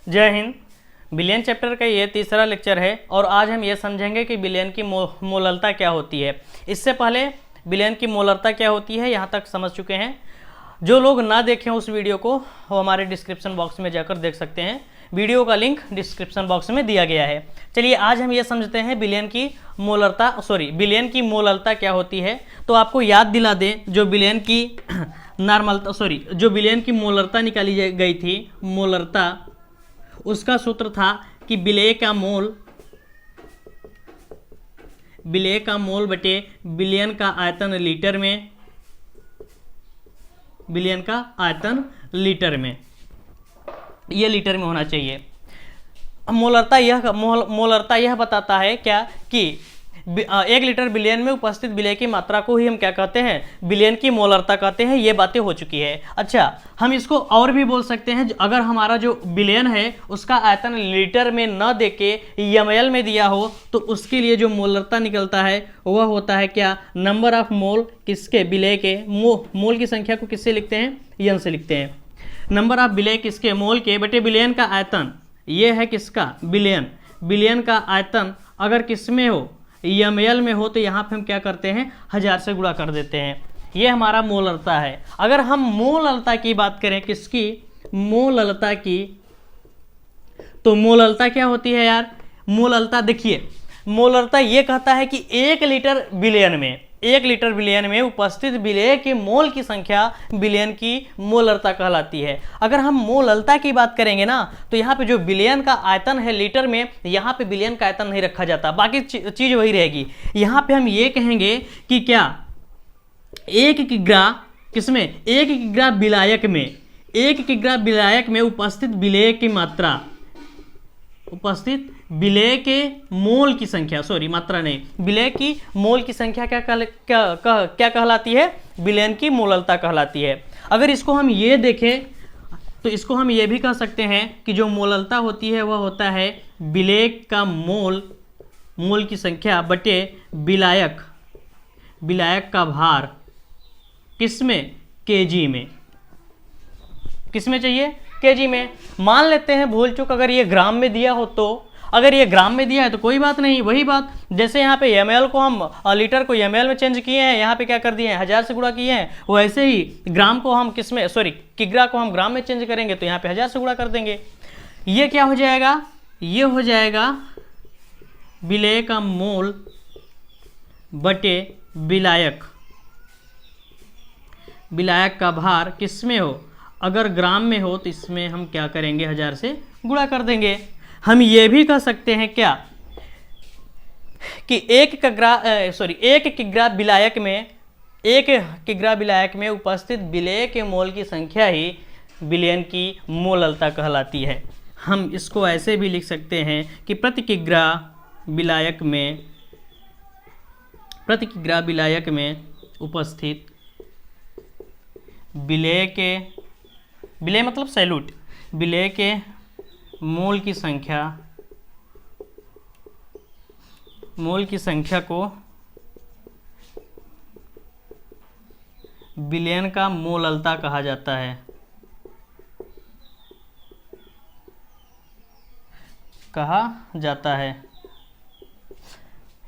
जय हिंद। विलयन चैप्टर का ये तीसरा लेक्चर है और आज हम ये समझेंगे कि विलयन की मोलरता क्या होती है। इससे पहले विलयन की मोलरता क्या होती है यहाँ तक समझ चुके हैं। जो लोग ना देखें उस वीडियो को वो हमारे डिस्क्रिप्शन बॉक्स में जाकर देख सकते हैं। वीडियो का लिंक डिस्क्रिप्शन बॉक्स में दिया गया है। चलिए आज हम ये समझते हैं विलयन की मोलरता क्या होती है। तो आपको याद दिला दें, जो विलयन की मोलरता निकाली गई थी, मोलरता, उसका सूत्र था कि विलेय का मोल बटे विलयन का आयतन लीटर में, विलयन का आयतन लीटर में, ये लीटर में होना चाहिए। मोलरता यह बताता है क्या कि 1 लीटर विलयन में उपस्थित विलेय की मात्रा को ही हम क्या कहते हैं, विलयन की मोलरता कहते हैं। ये बातें हो चुकी है। अच्छा, हम इसको और भी बोल सकते हैं। अगर हमारा जो विलयन है उसका आयतन लीटर में न देके ml में दिया हो तो उसके लिए जो मोलरता निकलता है वह होता है क्या, नंबर ऑफ मोल, किसके, विलेय के। मोल की संख्या को किससे लिखते हैं, यन से लिखते हैं। नंबर ऑफ विलेय किसके, मोल के, बटे विलयन का आयतन। ये है किसका, विलयन का आयतन अगर किस में हो, ml में हो, तो यहाँ पे हम क्या करते हैं, 1000 से गुणा कर देते हैं। ये हमारा मोलरता है। अगर हम मोलरता की बात करें, किसकी, मोलरता की, तो मोलरता क्या होती है यार। मोलरता देखिए, मोलरता ये कहता है कि 1 लीटर विलयन में उपस्थित विलेय के मोल की संख्या विलयन की मोलरता कहलाती है। अगर हम मोलरता की बात करेंगे ना, तो यहाँ पे जो विलयन का आयतन है लीटर में, यहाँ पे विलयन का आयतन नहीं रखा जाता, बाकी चीज वही रहेगी। यहाँ पे हम ये कहेंगे कि क्या 1 किग्रा किसमें, 1 किग्रा विलायक में, 1 किग्रा विलायक में उपस्थित विलेय की मात्रा, उपस्थित विलेय के मोल की संख्या, मात्रा नहीं, विलेय की मोल की संख्या क्या कहलाती है, विलयन की मोलरता कहलाती है। अगर इसको हम ये देखें तो इसको हम ये भी कह सकते हैं कि जो मोलरता होती है वह होता है विलेय का मोल की संख्या बटे विलायक का भार, किसमें, केजी में। किसमें चाहिए, केजी में। मान लेते हैं भूल चूक अगर ये ग्राम में दिया हो, तो अगर ये ग्राम में दिया है तो कोई बात नहीं। वही बात जैसे यहाँ पे ml को हम लीटर को ml में चेंज किए हैं, यहाँ पे क्या कर दिए हैं, 1000 से गुणा किए हैं। वैसे ही ग्राम को हम किसमें, किग्रा को हम ग्राम में चेंज करेंगे तो यहाँ पे 1000 से गुणा कर देंगे। ये क्या हो जाएगा, ये हो जाएगा विलेय का मोल बटे विलायक का भार, किसमें हो, अगर ग्राम में हो तो इसमें हम क्या करेंगे, 1000 से गुणा कर देंगे। हम ये भी कह सकते हैं क्या कि 1 किग्रा विलायक में उपस्थित विलेय के मोल की संख्या ही विलयन की मोलरता कहलाती है। हम इसको ऐसे भी लिख सकते हैं कि प्रति किग्रा विलायक में उपस्थित विलेय मतलब सैल्यूट, विलेय के मोल की संख्या को विलयन का मोलरता कहा जाता है।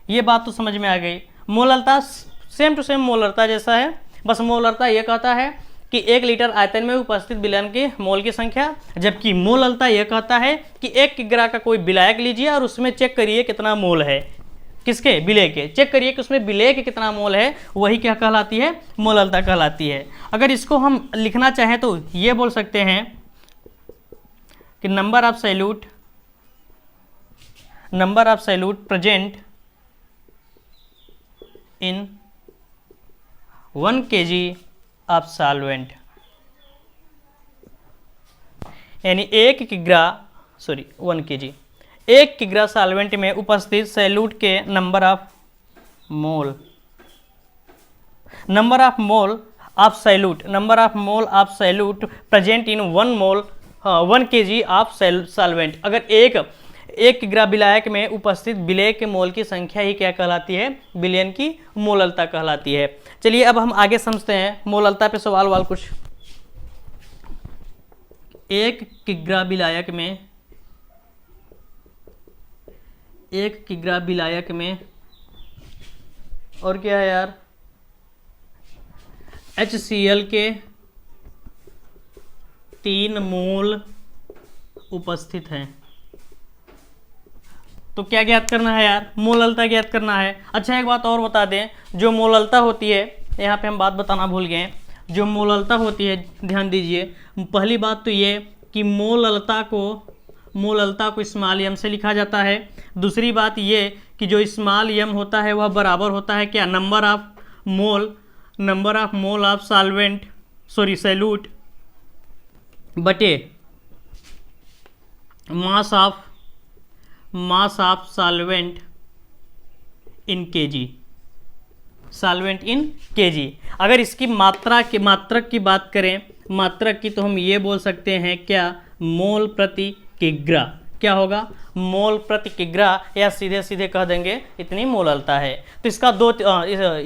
ये बात तो समझ में आ गई। मोलरता सेम टू सेम मोलरता जैसा है, बस मोलरता ये कहता है कि 1 लीटर आयतन में उपस्थित विलयन के मोल की संख्या, जबकि मोलरता यह कहता है कि 1 किग्रा का कोई विलायक लीजिए और उसमें चेक करिए कितना मोल है, किसके, विलेय के। चेक करिए कि उसमें विलेय के कितना मोल है, वही क्या कहलाती है, मोलरता कहलाती है। अगर इसको हम लिखना चाहें तो ये बोल सकते हैं कि number of salute present in 1 kg of solvent, यानी 1 किग्रा सॉल्वेंट में उपस्थित सैल्यूट के number of mole of salute present in 1 kg of solvent. अगर 1 किग्रा विलायक में उपस्थित विलेय के मोल की संख्या ही क्या कहलाती है, विलयन की मोलरता कहलाती है। चलिए अब हम आगे समझते हैं मोलरता पे सवाल कुछ। 1 किग्रा विलायक में 1 किग्रा विलायक में, और क्या है यार, HCl के 3 मोल उपस्थित हैं। तो क्या ज्ञात करना है यार, मोललता ज्ञात करना है। अच्छा एक बात और बता दें, जो मोललता होती है, यहाँ पे हम बात बताना भूल गए, जो मोललता होती है, ध्यान दीजिए, पहली बात तो ये कि मोललता को स्मॉल एम से लिखा जाता है। दूसरी बात ये कि जो स्मॉल एम होता है वह बराबर होता है क्या, number of mole of solute बटे mass of solvent in kg. अगर इसकी मात्रक की बात करें, मात्रक की, तो हम ये बोल सकते हैं क्या, मोल प्रति किग्रा। क्या होगा, मोल प्रति किग्रा, या सीधे सीधे कह देंगे इतनी मोललता है। तो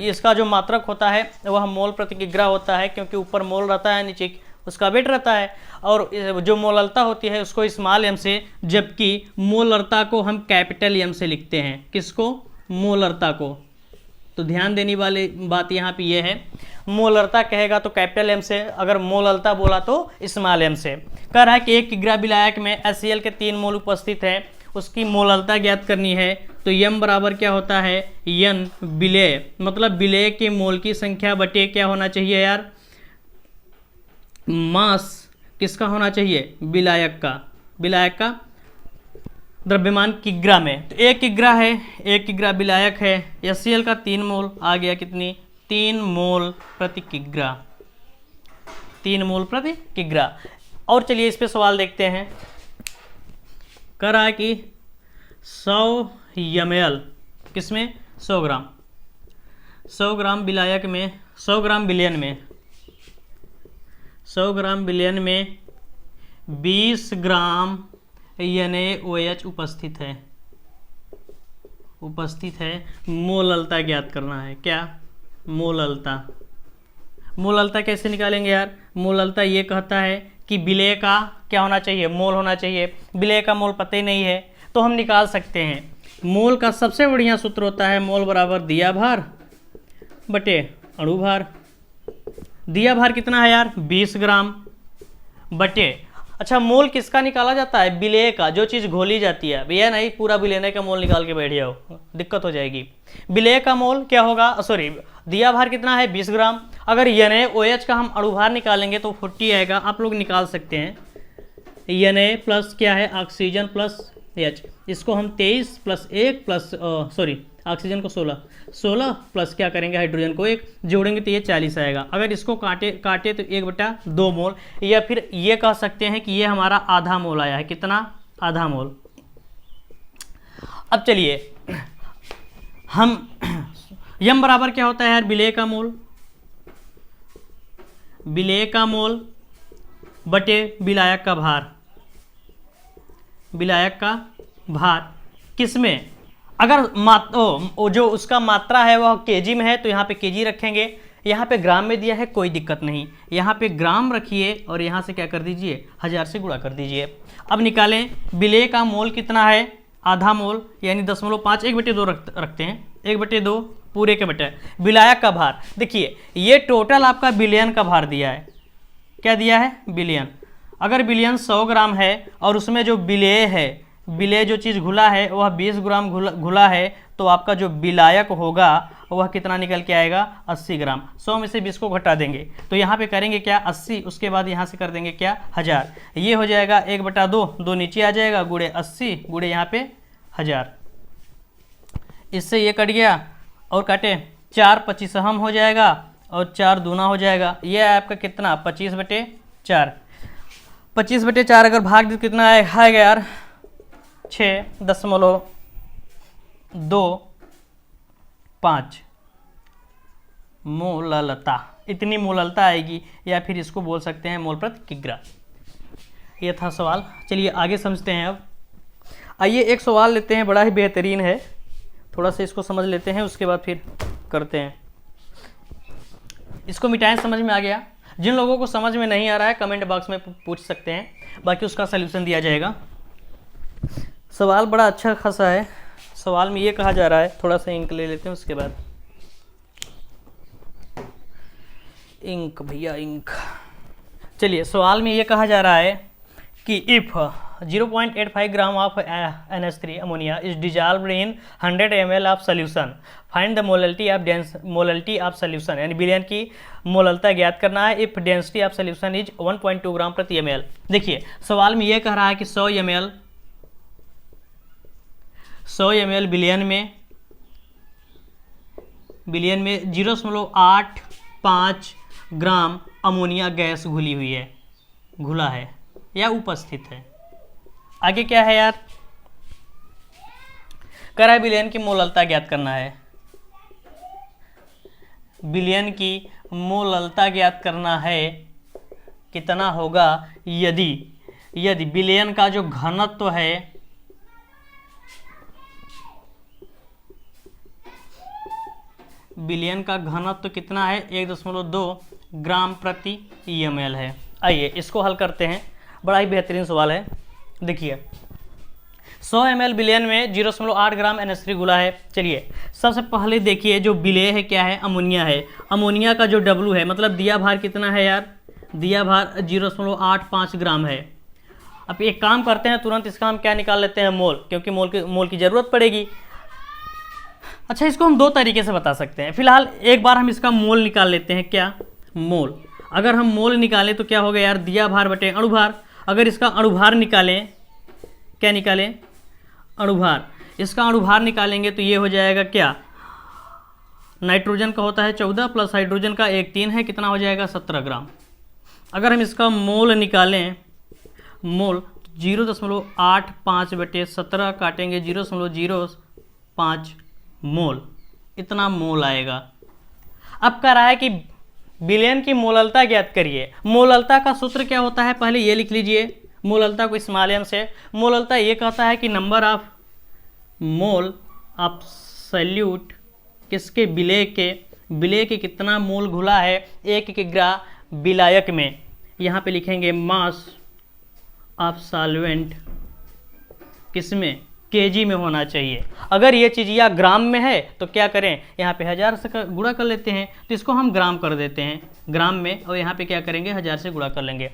इसका जो मात्रक होता है वह मोल प्रति किग्रा होता है, क्योंकि ऊपर मोल रहता है, नीचे उसका वेट रहता है। और जो मोललता होती है उसको स्मॉल एम से, जबकि मोलरता को हम कैपिटल एम से लिखते हैं। किसको, मोलरता को। तो ध्यान देने वाली बात यहाँ पे ये है, मोलरता कहेगा तो कैपिटल एम से, अगर मोललता बोला तो स्मॉल एम से। कह रहा है कि 1 किग्रा विलायक में HCl के 3 मोल उपस्थित हैं, उसकी मोललता ज्ञात करनी है। तो m बराबर क्या होता है, n विलेय, मतलब विलेय के मोल की संख्या बटे क्या होना चाहिए यार, मास किसका होना चाहिए, विलायक का द्रव्यमान किग्रा में। तो 1 किग्रा है, 1 किग्रा विलायक है, HCl का 3 मोल आ गया, कितनी, 3 मोल प्रति किग्रा, 3 मोल प्रति किग्रा। और चलिए इस पे सवाल देखते हैं। कह रहा है कि 100 ml, किसमें, 100 ग्राम, 100 ग्राम विलायक में, 100 ग्राम विलयन में, 100 ग्राम विलयन में 20 ग्राम NaOH उपस्थित है। मोललता ज्ञात करना है। क्या, मोललता कैसे निकालेंगे यार, मोललता ये कहता है कि विलेय का क्या होना चाहिए, मोल होना चाहिए। विलेय का मोल पता ही नहीं है, तो हम निकाल सकते हैं। मोल का सबसे बढ़िया सूत्र होता है मोल बराबर दिया भार बटे अणु भार। दिया भार कितना है यार, 20 ग्राम बटे, अच्छा मोल किसका निकाला जाता है, विलेय का, जो चीज़ घोली जाती है। भैया नहीं पूरा विलेय का मोल निकाल के बैठ जाओ, दिक्कत हो जाएगी। विलेय का मोल क्या होगा, सॉरी दिया भार कितना है, 20 ग्राम। अगर NaOH का हम अणुभार निकालेंगे तो 40 आएगा, आप लोग निकाल सकते हैं। Na प्लस क्या है, ऑक्सीजन प्लस H, इसको हम 23 प्लस 1 प्लस ऑक्सीजन को 16 प्लस क्या करेंगे, हाइड्रोजन को 1 जोड़ेंगे तो ये 40 आएगा। अगर इसको काटे तो 1/2 मोल, या फिर ये कह सकते हैं कि ये हमारा आधा मोल आया है। कितना, आधा मोल। अब चलिए हम यम बराबर क्या होता है यार, विलेय का मोल, विलेय का मोल बटे विलायक का भार, विलायक का भार किसमें, अगर जो उसका मात्रा है वह केजी में है तो यहाँ पे केजी रखेंगे, यहाँ पे ग्राम में दिया है कोई दिक्कत नहीं, यहाँ पे ग्राम रखिए और यहाँ से क्या कर दीजिए, 1000 से गुणा कर दीजिए। अब निकालें विलेय का मोल कितना है, आधा मोल यानी 10.5, 1/2 रखते हैं, 1/2 पूरे के बटे। विलायक का भार देखिए, ये टोटल आपका विलयन का भार दिया है, क्या दिया है, विलयन। अगर विलयन 100 ग्राम है और उसमें जो विलेय है, विलेय जो चीज़ घुला है वह 20 ग्राम घुला है, तो आपका जो विलायक होगा वह कितना निकल के आएगा, 80 ग्राम। 100 में से 20 को घटा देंगे तो यहाँ पे करेंगे क्या, 80, उसके बाद यहाँ से कर देंगे क्या, 1000। ये हो जाएगा 1/2, 2 नीचे आ जाएगा, गुणे 80 गुणे यहाँ पे 1000। इससे ये कट गया और काटे 4 25 हम हो जाएगा और 4 दूना हो जाएगा। ये आपका कितना, 25/4। 25/4 अगर भाग दे कितना आएगा यार, 6.25 मोललता, इतनी मोललता आएगी, या फिर इसको बोल सकते हैं मोल प्रति किग्रा। ये था सवाल। चलिए आगे समझते हैं। अब आइए एक सवाल लेते हैं, बड़ा ही बेहतरीन है, थोड़ा सा इसको समझ लेते हैं, उसके बाद फिर करते हैं। इसको मिटाएं, समझ में आ गया। जिन लोगों को समझ में नहीं आ रहा है कमेंट बॉक्स में पूछ सकते हैं, बाकी उसका सलूशन दिया जाएगा। सवाल बड़ा अच्छा खासा है, सवाल में ये कहा जा रहा है, थोड़ा सा इंक ले लेते हैं उसके बाद। इंक भैया इंक। चलिए, सवाल में ये कहा जा रहा है कि if 0.85 gram of NH3 ammonia is dissolved in 100 ml of solution, find the molality of solution, यानी विलयन की मोललता ज्ञात करना है if density of solution is 1.2 gram प्रति ml। देखिए, सवाल में ये कह रहा है कि 100 ml विलयन में 0.85 ग्राम अमोनिया गैस घुला है या उपस्थित है। आगे क्या है यार, कह रहा है विलयन की मोललता ज्ञात करना है। विलयन की मोललता ज्ञात करना है, कितना होगा यदि विलयन का जो घनत्व है विलयन का घनत्व कितना है, 1.2 ग्राम प्रति ml है। आइए इसको हल करते हैं, बड़ा ही बेहतरीन सवाल है। देखिए, 100 ml विलयन में 0.8 ग्राम NH3 घुला है। चलिए, सबसे पहले देखिए जो विलेय है क्या है, अमोनिया है। अमोनिया का जो W है, मतलब दिया भार कितना है यार, दिया भार 0.85 ग्राम है। अब एक काम करते हैं, तुरंत इसका हम क्या निकाल लेते हैं, मोल, क्योंकि मोल की ज़रूरत पड़ेगी। अच्छा, इसको हम दो तरीके से बता सकते हैं। फिलहाल एक बार हम इसका मोल निकाल लेते हैं। क्या मोल, अगर हम मोल निकालें तो क्या होगा यार, दिया भार बटे अणुभार। अगर इसका अणुभार निकालें, क्या निकालें, अणुभार, इसका अणुभार निकालेंगे तो ये हो जाएगा क्या, नाइट्रोजन का होता है 14 प्लस हाइड्रोजन का 1 3 है, कितना हो जाएगा 17 ग्राम। अगर हम इसका मोल निकालें, मोल 0.85 बटे 17 काटेंगे 0.05 मोल, इतना मोल आएगा। अब कह रहा है कि विलयन की मोललता ज्ञात करिए। मोललता का सूत्र क्या होता है, पहले ये लिख लीजिए, मोललता को स्मॉल m से। मोललता ये कहता है कि number of mole of solute, किसके, विलेय के कितना मोल घुला है 1 किग्रा विलायक में। यहाँ पे लिखेंगे मास ऑफ सॉल्वेंट, किसमें, केजी में होना चाहिए। अगर ये चीज़ या ग्राम में है तो क्या करें, यहाँ पे 1000 से गुणा कर लेते हैं, तो इसको हम ग्राम कर देते हैं ग्राम में, और यहाँ पे क्या करेंगे 1000 से गुणा कर लेंगे।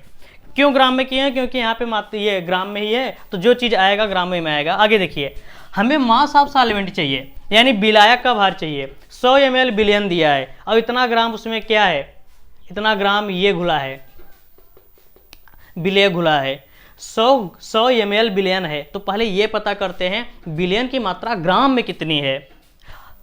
क्यों ग्राम में किए हैं, क्योंकि यहाँ पे मात्र ये ग्राम में ही है, तो जो चीज़ आएगा ग्राम में आएगा। आगे देखिए, हमें मास ऑफ सॉल्वेंट चाहिए, यानी विलायक का भार चाहिए। 100 ml विलयन दिया है, अब इतना ग्राम उसमें क्या है, इतना ग्राम ये घुला है, विलेय घुला है। 100 ml विलयन है, तो पहले ये पता करते हैं विलयन की मात्रा ग्राम में कितनी है,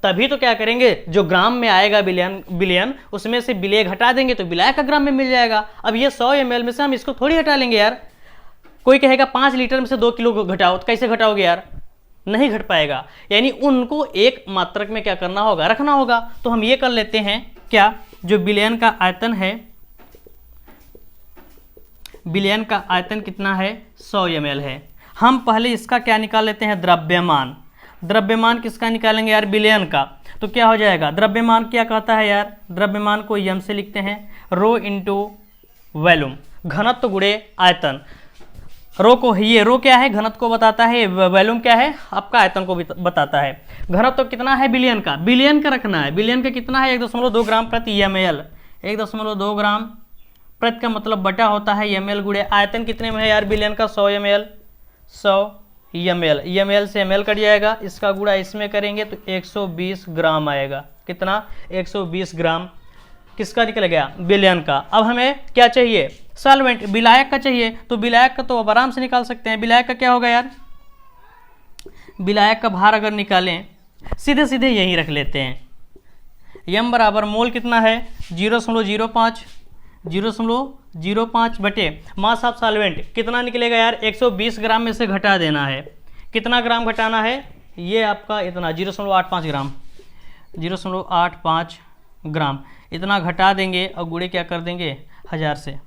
तभी तो क्या करेंगे, जो ग्राम में आएगा विलयन उसमें से विलेय घटा देंगे तो विलायक का ग्राम में मिल जाएगा। अब ये 100 ml में से हम इसको थोड़ी हटा लेंगे यार। कोई कहेगा 5 लीटर में से 2 किलो घटाओ, तो कैसे घटाओगे यार, नहीं घट पाएगा। यानी उनको एक मात्रक में क्या करना होगा, रखना होगा। तो हम ये कर लेते हैं क्या, जो विलयन का आयतन है, विलयन का आयतन कितना है 100 ml है। हम पहले इसका क्या निकाल लेते हैं, द्रव्यमान। द्रव्यमान किसका निकालेंगे यार, विलयन का। तो क्या हो जाएगा, द्रव्यमान क्या कहता है यार, द्रव्यमान को यम से लिखते हैं, रो इंटू वॉल्यूम, घनत्व गुणे आयतन। रो को, ये रो क्या है, घनत्व को बताता है, वॉल्यूम क्या है, आपका आयतन को भी बताता है। घनत्व कितना है विलयन का, विलयन का रखना है। विलयन का कितना है 1.2 ग्राम प्रति ml, 1.2 ग्राम प्रति का मतलब बटा होता है ml गुणे आयतन कितने में है यार विलयन का, 100 ml, 100 ml, ml से ml कट जाएगा, इसका गुणा इसमें करेंगे तो 120 ग्राम आएगा। कितना, 120 ग्राम किसका निकल गया, विलयन का। अब हमें क्या चाहिए, सॉल्वेंट, विलायक का चाहिए। तो विलायक का तो अब आराम से निकाल सकते हैं। विलायक का क्या होगा यार, विलायक का भार अगर निकालें, सीधे सीधे यही रख लेते हैं, यम बराबर मोल कितना है 0.05 बटे मास ऑफ सॉल्वेंट, कितना निकलेगा यार 120 ग्राम में से घटा देना है। कितना ग्राम घटाना है, ये आपका इतना 0.85 ग्राम, 0.85 ग्राम इतना घटा देंगे और गुणे क्या कर देंगे 1000 से,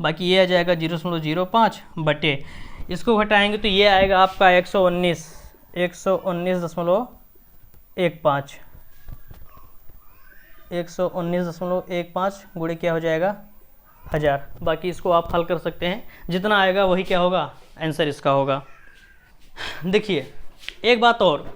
बाकी ये आ जाएगा 0.05 बटे, इसको घटाएंगे तो ये आएगा आपका 119.15 गुणे क्या हो जाएगा 1000। बाकी इसको आप हल कर सकते हैं, जितना आएगा वही क्या होगा आंसर इसका होगा। देखिए एक बात और,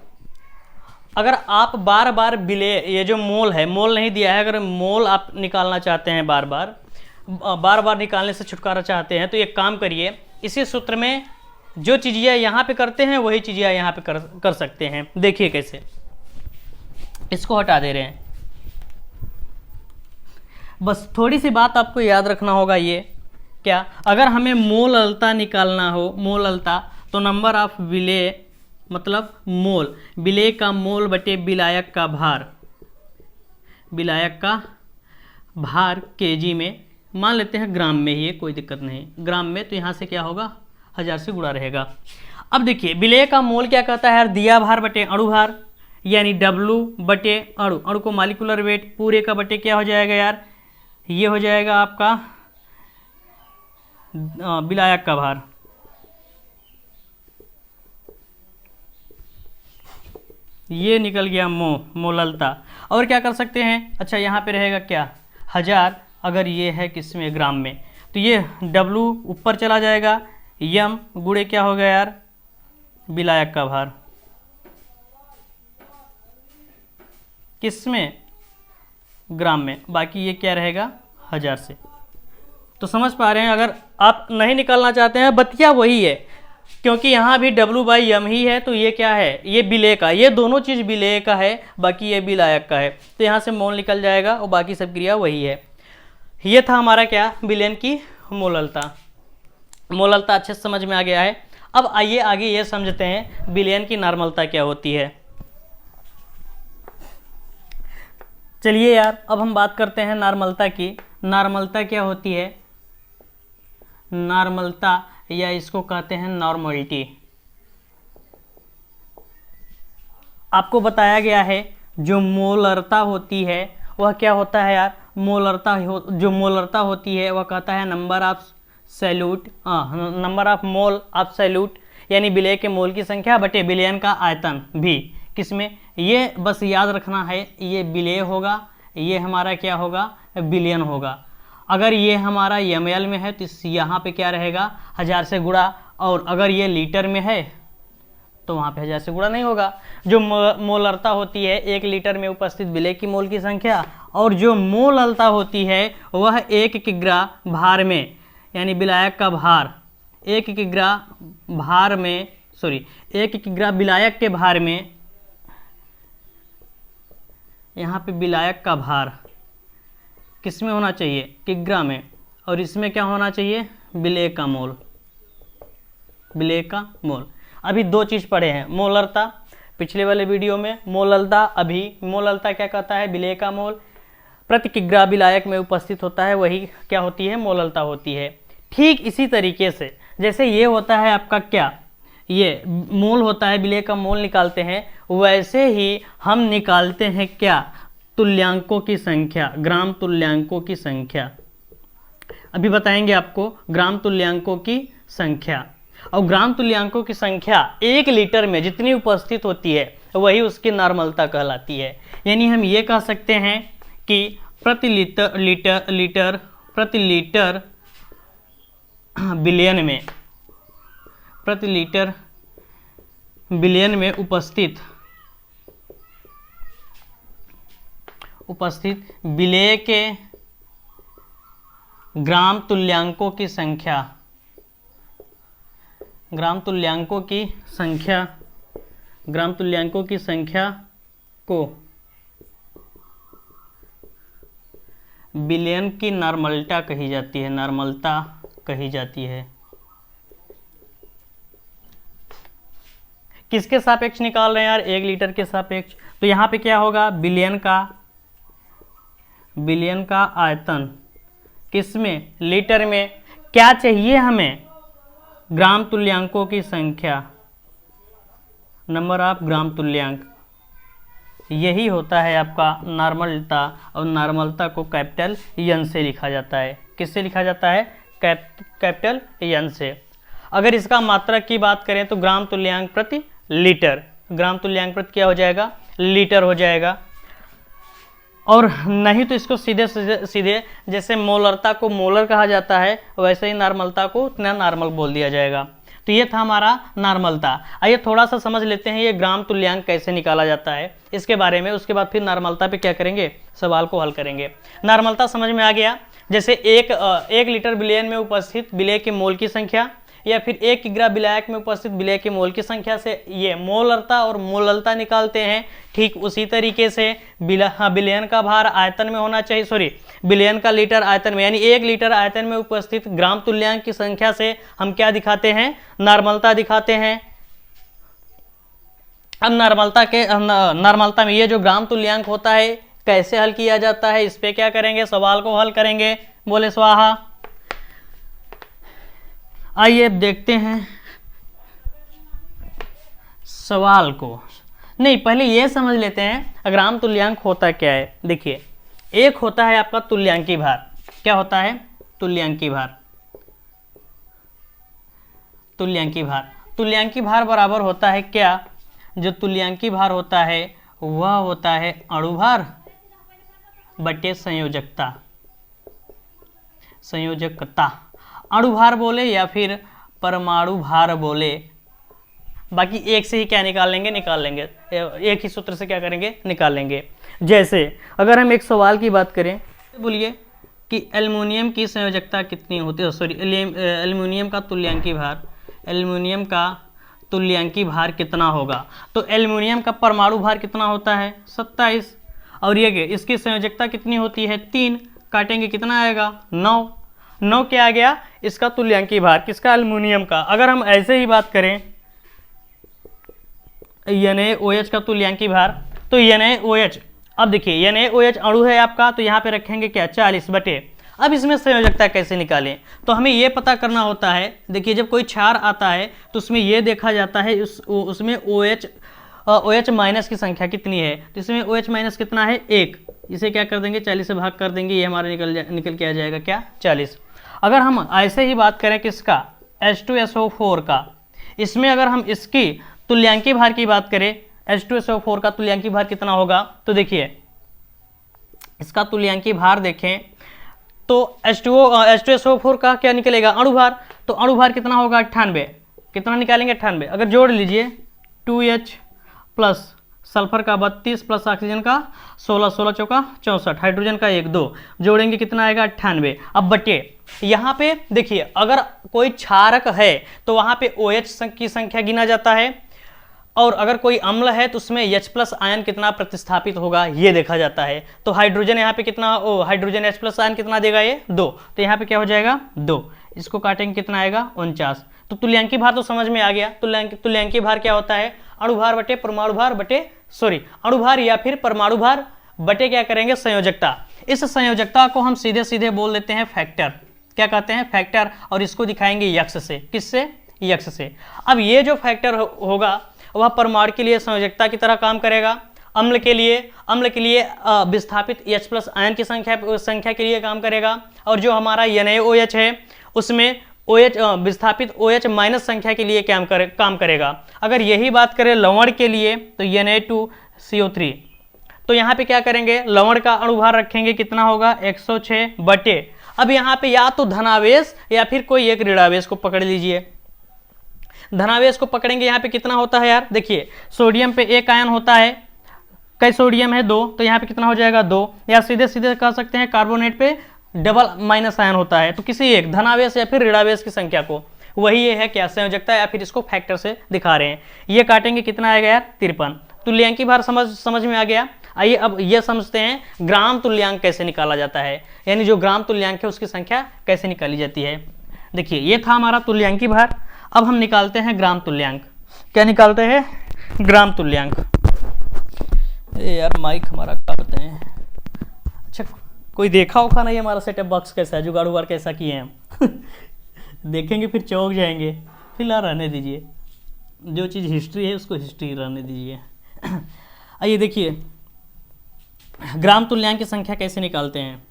अगर आप बार बार ये जो मोल है, मोल नहीं दिया है, अगर मोल आप निकालना चाहते हैं, बार बार निकालने से छुटकारा चाहते हैं, तो एक काम करिए, इसी सूत्र में जो चीज़ें यहाँ पे करते हैं वही चीज़ें यहाँ पे कर सकते हैं। देखिए कैसे, इसको हटा दे रहे हैं। बस थोड़ी सी बात आपको याद रखना होगा, ये क्या, अगर हमें मोललता निकालना हो, मोललता, तो नंबर ऑफ विलेय मतलब मोल, विलेय का मोल बटे विलायक का भार, विलायक का भार केजी में, मान लेते हैं ग्राम में ही, कोई दिक्कत नहीं, ग्राम में, तो यहाँ से क्या होगा, 1000 से गुणा रहेगा। अब देखिए विलेय का मोल क्या कहता है यार, दिया भार बटे अणु भार, यानी W बटे अणु, अणु को मॉलिक्यूलर वेट पूरे का बटे क्या हो जाएगा यार, ये हो जाएगा आपका विलायक का भार। ये निकल गया मोललता। और क्या कर सकते हैं, अच्छा यहाँ पे रहेगा क्या, 1000, अगर ये है किसमें, ग्राम में, तो ये W ऊपर चला जाएगा, यम गुणे क्या होगा यार, विलायक का भार, किसमें, ग्राम में, बाकी ये क्या रहेगा 1000 से। तो समझ पा रहे हैं, अगर आप नहीं निकालना चाहते हैं, बतिया वही है, क्योंकि यहाँ भी W/m ही है, तो ये क्या है, ये विलेय का, ये दोनों चीज़ विलेय का है, बाकी ये विलायक का है, तो यहाँ से मोल निकल जाएगा और बाकी सब क्रिया वही है। ये था हमारा क्या, विलयन की मोललता। मोललता अच्छे से समझ में आ गया है। अब आइए आगे ये समझते हैं विलयन की नॉर्मलता क्या होती है। चलिए यार, अब हम बात करते हैं नॉर्मलता की। नॉर्मलता क्या होती है, नॉर्मलता, या इसको कहते हैं नॉर्मलिटी। आपको बताया गया है जो मोलरता होती है वह क्या होता है यार, जो मोलरता होती है वह कहता है number of salute, number of mole of salute, यानी विलेय के मोल की संख्या बटे विलयन का आयतन भी, किसमें, ये बस याद रखना है, ये विलेय होगा, ये हमारा क्या होगा, विलयन होगा। अगर ये हमारा ml में है तो यहाँ पे क्या रहेगा, 1000 से गुणा, और अगर ये लीटर में है तो वहाँ पे 1000 से गुणा नहीं होगा। जो मोलरता होती है 1 लीटर में उपस्थित विलेय की मोल की संख्या, और जो मोललता होती है वह 1 किग्रा भार में, यानी विलायक का भार, 1 किग्रा भार में, 1 किग्रा विलायक के भार में, यहाँ पे विलायक का भार किस में होना चाहिए, किग्रा में, और इसमें क्या होना चाहिए, विलेय का मोल, विलेय का मोल। अभी दो चीज़ पढ़े हैं, मोलरता पिछले वाले वीडियो में, मोललता अभी। मोललता क्या कहता है, विलेय का मोल प्रति किग्रा विलायक में उपस्थित होता है, वही क्या होती है, मोललता होती है। ठीक इसी तरीके से जैसे ये होता है आपका क्या, ये मोल होता है, विलेय का मोल निकालते हैं, वैसे ही हम निकालते हैं क्या, तुल्यांकों की संख्या, ग्राम तुल्यांकों की संख्या। अभी बताएंगे आपको ग्राम तुल्यांकों की संख्या। और ग्राम तुल्यांकों की संख्या 1 लीटर में जितनी उपस्थित होती है वही उसकी नॉर्मलता कहलाती है। यानी हम ये कह सकते हैं कि प्रति लीटर बिलियन में, प्रति लीटर बिलियन में उपस्थित विलेय के ग्राम तुल्यांकों की संख्या, ग्राम तुल्यांकों की संख्या को बिलियन की नॉर्मलता कही जाती है, नॉर्मलता कही जाती है। किसके सापेक्ष निकाल रहे हैं यार, 1 लीटर के सापेक्ष। तो यहाँ पे क्या होगा, बिलियन का आयतन किसमें, लीटर में। क्या चाहिए हमें, ग्राम तुल्यांकों की संख्या, नंबर ऑफ ग्राम तुल्यांक। यही होता है आपका नॉर्मलता, और नॉर्मलता को कैपिटल एन से लिखा जाता है। किससे लिखा जाता है, कैपिटल एन से। अगर इसका मात्रक की बात करें तो ग्राम तुल्यांक प्रति लीटर, ग्राम तुल्यांक प्रति क्या हो जाएगा, लीटर हो जाएगा। और नहीं तो इसको सीधे जैसे मोलरता को मोलर कहा जाता है, वैसे ही नॉर्मलता को उतना नॉर्मल बोल दिया जाएगा। तो तो ये था हमारा नॉर्मलता। आइए थोड़ा सा समझ लेते हैं ये ग्राम तुल्यांक कैसे निकाला जाता है इसके बारे में, उसके बाद फिर नॉर्मलता पे क्या करेंगे, सवाल को हल करेंगे। नॉर्मलता समझ में आ गया, जैसे एक लीटर विलयन में उपस्थित विलय के मोल की संख्या या फिर 1 किग्रा विलायक में उपस्थित विलय के मोल की संख्या से ये मोलरता और मोललता निकालते हैं। ठीक उसी तरीके से विलयन का भार आयतन में होना चाहिए, सॉरी विलयन का लीटर आयतन में, यानी 1 लीटर आयतन में उपस्थित ग्राम तुल्यांक की संख्या से हम क्या दिखाते हैं, नॉर्मलता दिखाते हैं। अब नॉर्मलता में ये जो ग्राम तुल्यांक होता है कैसे हल किया जाता है, इस पे क्या करेंगे, सवाल को हल करेंगे। बोले स्वाहा। आइए अब देखते हैं सवाल को। नहीं, पहले ये समझ लेते हैं ग्राम तुल्यांक होता क्या है। देखिए, एक होता है आपका तुल्यांकी भार। क्या होता है, तुल्यांकी भार। तुल्यांकी भार, तुल्यांकी भार बराबर होता है क्या, जो तुल्यांकी भार होता है वह होता है अणुभार बटे संयोजकता। संयोजकता अणुभार बोले या फिर परमाणु भार बोले, बाकी एक से ही क्या निकाल लेंगे, एक ही सूत्र से क्या करेंगे, निकाल लेंगे। जैसे अगर हम एक सवाल की बात करें, बोलिए कि एल्युमिनियम की संयोजकता कितनी होती है, सॉरी एल्युमिनियम का तुल्यांकी भार, एल्युमिनियम का तुल्यांकी भार कितना होगा, तो एल्युमिनियम का परमाणु भार कितना होता है, 27, और ये इसकी संयोजकता कितनी होती है, 3, काटेंगे कितना आएगा, 9 क्या आ गया, इसका तुल्यांकी भार, किसका, एल्युमिनियम का। अगर हम ऐसे ही बात करें NaOH का तुल्यांकी भार, तो NaOH, अब देखिए NaOH अणु है आपका, तो यहाँ पे रखेंगे क्या, 40 बटे। अब इसमें संयोजकता कैसे निकालें, तो हमें ये पता करना होता है। देखिए, जब कोई क्षार आता है तो उसमें ये देखा जाता है उसमें OH माइनस की संख्या कितनी है, तो इसमें OH माइनस कितना है, 1। इसे क्या कर देंगे, 40 से भाग कर देंगे, ये हमारा निकल के आ जाएगा क्या, 40। अगर हम ऐसे ही बात करें किसका, H2SO4 का, इसमें अगर हम इसकी तुल्यांकी भार की बात करें, H2SO4 का तुल्यांकी भार कितना होगा, तो देखिए इसका तुल्यांकी भार देखें तो H2SO4 का क्या निकलेगा, अणुभार, तो अणुभार कितना होगा, 98। कितना निकालेंगे, 98। अगर जोड़ लीजिए 2H प्लस सल्फर का 32 प्लस ऑक्सीजन का 16, 16 चौका 64, हाइड्रोजन का 1, 2, जोड़ेंगे कितना आएगा, 98। अब बटे यहाँ पे देखिए, अगर कोई क्षारक है तो वहाँ पे OH की संख्या गिना जाता है, और अगर कोई अम्ल है तो उसमें H+ आयन कितना प्रतिस्थापित होगा ये देखा जाता है। तो हाइड्रोजन यहाँ पे कितना, हाइड्रोजन H+ आयन कितना देगा, ये 2, तो यहाँ पे क्या हो जाएगा, 2। इसको काटेंगे कितना आएगा, 49। तो तुल्यांकी भार तो समझ में आ गया। तुल्यांकी भार क्या होता है, अणुभार बटे परमाणु भार बटे, सॉरी अणुभार या फिर परमाणु भार बटे क्या करेंगे, संयोजकता। इस संयोजकता को हम सीधे सीधे बोल देते हैं फैक्टर। क्या कहते हैं, फैक्टर, और इसको दिखाएंगे यक्ष से। किससे, यक्ष से। अब ये जो फैक्टर होगा वह परमाणु के लिए संयोजकता की तरह काम करेगा, अम्ल के लिए विस्थापित H+ आयन की संख्या के लिए काम करेगा, और जो हमारा NaOH है उसमें विस्थापित OH माइनस संख्या के लिए काम करेगा। अगर यही बात करें लवण के लिए तो Na2CO3, तो यहाँ पे क्या करेंगे, लवण का अणुभार रखेंगे, कितना होगा, 106 बटे। अब यहाँ पे या तो धनावेश या फिर कोई एक ऋणावेश को पकड़ लीजिए। धनावेश को पकड़ेंगे, यहाँ पे कितना होता है यार, देखिए सोडियम पे 1 आयन होता है, कई सोडियम है 2, तो यहाँ पे कितना हो जाएगा, 2, या सीधे सीधे कह सकते हैं कार्बोनेट पे डबल माइनस आयन होता है, तो किसी एक धनावेश या फिर ऋणावेश की संख्या को, वही ये है क्या, संयोजकता, या फिर इसको फैक्टर से दिखा रहे हैं। ये काटेंगे कितना आएगा यार, 53। तुल्यांकी भार समझ में आ गया। आइए अब ये समझते हैं ग्राम तुल्यांक कैसे निकाला जाता है, यानी जो ग्राम तुल्यांक है उसकी संख्या कैसे निकाली जाती है। देखिए, ये था हमारा तुल्यांकी भार। अब हम निकालते हैं ग्राम तुल्यांक। क्या निकालते हैं, ग्राम तुल्यांक। यार माइक हमारा क्या बताएं, अच्छा कोई देखा होगा नहीं हमारा सेटअप बॉक्स कैसा है, जुगाड़ उगाड़ कैसा किए हैं हम देखेंगे फिर चौंक जाएंगे। फिलहाल रहने दीजिए, जो चीज़ हिस्ट्री है उसको हिस्ट्री रहने दीजिए। आइए देखिए, ग्राम तुल्यांक की संख्या कैसे निकालते हैं।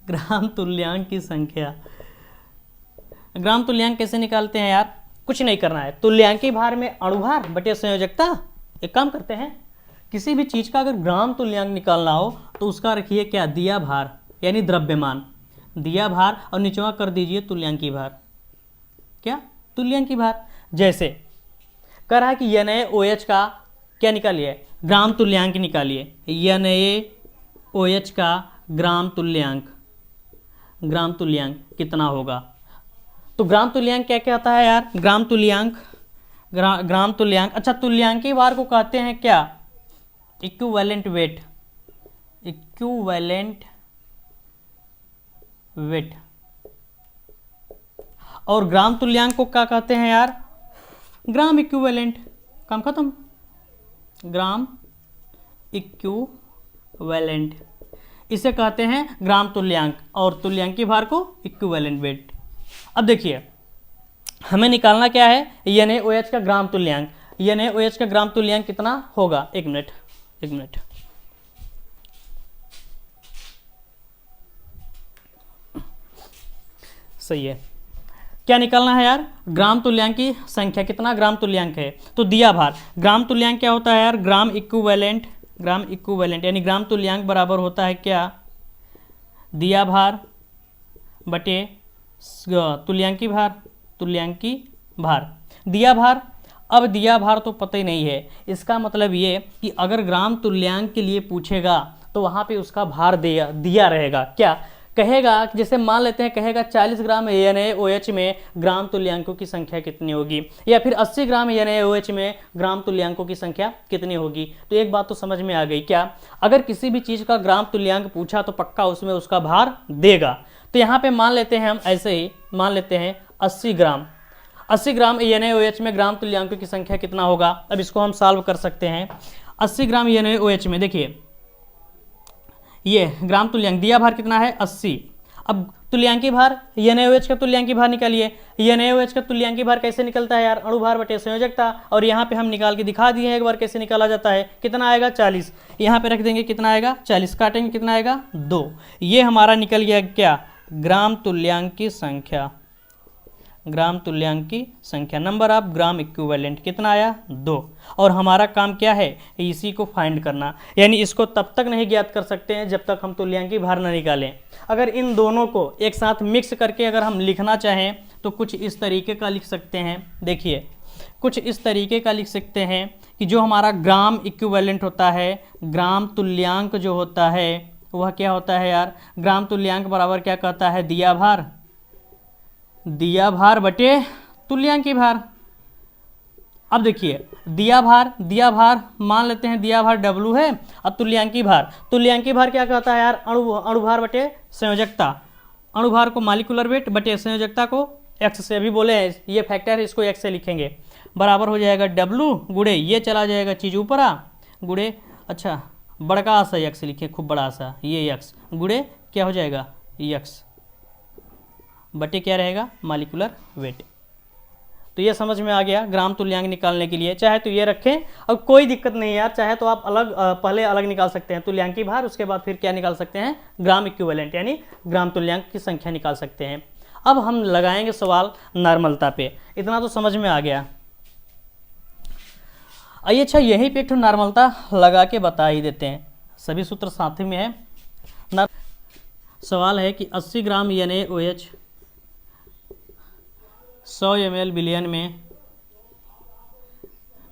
ग्राम तुल्यांक की संख्या, ग्राम तुल्यांक कैसे निकालते हैं यार, कुछ नहीं करना है। तुल्यांकी भार में अणुभार बटे संयोजकता। एक काम करते हैं, किसी भी चीज का अगर ग्राम तुल्यांक निकालना हो तो उसका रखिए क्या, दिया भार, यानी द्रव्यमान, दिया भार, और निचवा कर दीजिए तुल्यांकी भार। क्या, तुल्यांकी भार। जैसे कह रहा है कि NaOH का क्या निकालिए, ग्राम तुल्यांक निकालिए। NaOH का ग्राम तुल्यांक कितना होगा। तो ग्राम तुल्यांक क्या क्या आता है यार, ग्राम तुल्यांक। अच्छा, तुल्यांकी भार को कहते हैं क्या, इक्विवेलेंट वेट। और ग्राम तुल्यांक को क्या कहते हैं यार, ग्राम इक्विवेलेंट। काम खत्म, ग्राम इक्विवेलेंट इसे कहते हैं ग्राम तुल्यांक, और तुल्यांकी भार को इक्विवेलेंट वेट। अब देखिए हमें निकालना क्या है, NaOH का ग्राम तुल्यांक। NaOH का ग्राम तुल्यांक कितना होगा, एक मिनट। सही है, क्या निकालना है यार, ग्राम तुल्यांक की संख्या, कितना ग्राम तुल्यांक है। तो दिया भार, ग्राम तुल्यांक क्या होता है यार, ग्राम इक्विवेलेंट यानी ग्राम तुल्यांक बराबर होता है क्या, दिया भार बटे तुल्यांकी भार। दिया भार, अब दिया भार तो पता ही नहीं है, इसका मतलब ये कि अगर ग्राम तुल्यांक के लिए पूछेगा तो वहाँ पे उसका भार दिया रहेगा। क्या कहेगा, जैसे मान लेते हैं कहेगा 40 ग्राम NaOH में ग्राम तुल्यांकों की संख्या कितनी होगी, या फिर 80 ग्राम NaOH में ग्राम तुल्यांकों की संख्या कितनी होगी। तो एक बात तो समझ में आ गई, क्या अगर किसी भी चीज़ का ग्राम तुल्यांक पूछा तो पक्का उसमें उसका भार देगा। तो यहाँ पे मान लेते हैं हम, ऐसे ही मान लेते हैं 80 ग्राम NaOH में ग्राम तुल्यांकों की संख्या कितना होगा। अब इसको हम सॉल्व कर सकते हैं। 80 ग्राम NaOH में देखिए ये ग्राम तुल्यांक, दिया भार कितना है 80। अब तुल्यांकी भार, NaOH का तुल्यांकी भार निकालिए। NaOH का तुल्यांकी भार कैसे निकलता है यार, अणु भार बटे संयोजकता। और यहाँ पे हम निकाल के दिखा दिए हैं एक बार कैसे निकाला जाता है। कितना आएगा 40, यहाँ पे रख देंगे, कितना आएगा 40, काटेंगे कितना आएगा 2। ये हमारा निकल गया क्या, ग्राम तुल्यांक की संख्या, नंबर ऑफ ग्राम इक्विवेलेंट कितना आया 2। और हमारा काम क्या है, इसी को फाइंड करना, यानी इसको तब तक नहीं ज्ञात कर सकते हैं जब तक हम तुल्यांकी भार न निकालें। अगर इन दोनों को एक साथ मिक्स करके अगर हम लिखना चाहें तो कुछ इस तरीके का लिख सकते हैं। देखिए कुछ इस तरीके का लिख सकते हैं कि जो हमारा ग्राम इक्विवेलेंट होता है, ग्राम तुल्यांक जो होता है वह क्या होता है यार, ग्राम तुल्यांक बराबर क्या कहता है, दिया भार बटे तुल्यांकी भार। अब देखिए दिया भार मान लेते हैं, दिया भार W है, अब तुल्यांकी भार क्या कहता है यार, अणु भार बटे संयोजकता। अणु भार को मॉलिक्यूलर वेट बटे संयोजकता को X से, अभी बोले हैं ये फैक्टर है, इसको X से लिखेंगे, बराबर हो जाएगा W गुड़े ये चला जाएगा चीज़ ऊपर आ गुड़े, अच्छा बड़का आशा X लिखे, खूब बड़ा आशा ये X गुड़े क्या हो जाएगा X बटे क्या रहेगा मॉलिक्यूलर वेट। तो ये समझ में आ गया ग्राम तुल्यांक निकालने के लिए। चाहे तो ये रखें और कोई दिक्कत नहीं यार, चाहे तो आप पहले अलग निकाल सकते हैं तुल्यांकी भार, उसके बाद फिर क्या निकाल सकते हैं, ग्राम इक्विवेलेंट यानी ग्राम तुल्यांक की संख्या निकाल सकते हैं। अब हम लगाएंगे सवाल नॉर्मलता पे, इतना तो समझ में आ गया। आइए अच्छा यहीं पे एक तो नॉर्मलता लगा के बता ही देते हैं, सभी सूत्र साथ में है। सवाल है कि 80 ग्राम NaOH 100 ml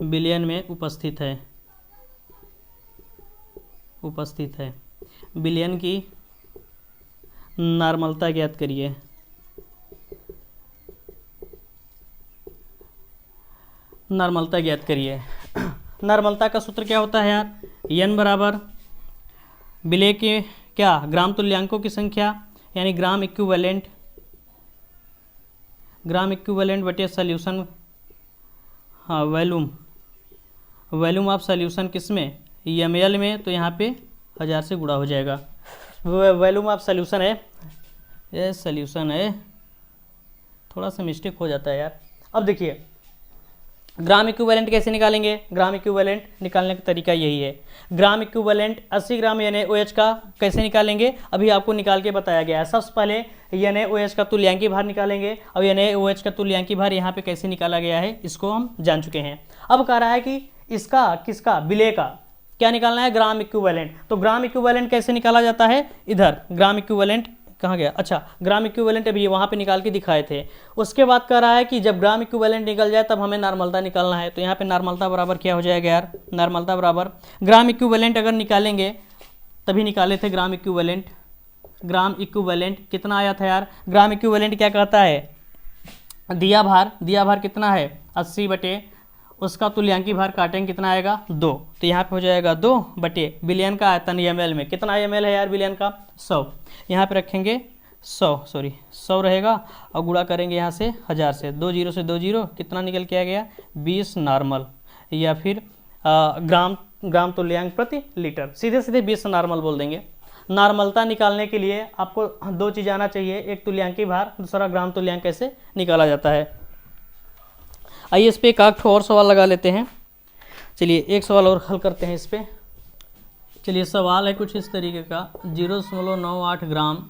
बिलियन में उपस्थित है। बिलियन की नॉर्मलता ज्ञात करिए। नॉर्मलता का सूत्र क्या होता है यार, N बराबर विलेय के क्या, ग्राम तुल्यांकों की संख्या यानी ग्राम इक्विवेलेंट बटे सॉल्यूशन, हाँ वॉल्यूम ऑफ सॉल्यूशन किस में, ml में, तो यहाँ पे 1000 से गुणा हो जाएगा। वॉल्यूम ऑफ सॉल्यूशन है, ये सॉल्यूशन है, थोड़ा सा मिस्टेक हो जाता है यार। अब देखिए ग्राम इक्विवेलेंट कैसे निकालेंगे, ग्राम इक्विवेलेंट निकालने का तरीका यही है। ग्राम इक्विवेलेंट 80 ग्राम NaOH का कैसे निकालेंगे, अभी आपको निकाल के बताया गया है। सबसे पहले NaOH का तुल्यांकी भार निकालेंगे। अब NaOH का तुल्यांकी भार यहाँ पे कैसे निकाला गया है इसको हम जान चुके हैं। अब कह रहा है कि इसका किसका, विलेय का क्या निकालना है, ग्राम इक्विवेलेंट। तो ग्राम इक्विवेलेंट कैसे निकाला जाता है, इधर ग्राम इक्विवेलेंट कहाँ गया, अच्छा ग्राम इक्विवेलेंट अभी वहाँ पे निकाल के दिखाए थे। उसके बाद कह रहा है कि जब ग्राम इक्विवेलेंट निकल जाए तब हमें नॉर्मलता निकालना है। तो यहाँ पे नॉर्मलता बराबर क्या हो जाएगा यार, नॉर्मलता बराबर ग्राम इक्विवेलेंट अगर निकालेंगे, तभी निकाले थे ग्राम इक्विवेलेंट। ग्राम इक्विवेलेंट कितना आया था यार, ग्राम इक्विवेलेंट क्या कहता है, दिया भार कितना है 80 बटे उसका तुल्यांकी भार काटेंगे कितना आएगा 2। तो यहाँ पे हो जाएगा 2 बटे बिलियन का आयतन ml में, कितना ml है यार बिलियन का 100। यहाँ पे रखेंगे 100 रहेगा और गुणा करेंगे यहाँ से 1000 से, 2 0 से 2 0 कितना निकल के आ गया 20 नॉर्मल, या फिर ग्राम तुल्यांक प्रति लीटर, सीधे सीधे 20 नॉर्मल बोल देंगे। नॉर्मलता निकालने के लिए आपको 2 चीज़ आना चाहिए, एक तुल्यांकी भार, दूसरा ग्राम तुल्यांक कैसे निकाला जाता है। आइए इस पर एक और सवाल लगा लेते हैं। चलिए एक सवाल और हल करते हैं इस पर। चलिए सवाल है कुछ इस तरीके का, 0.98 ग्राम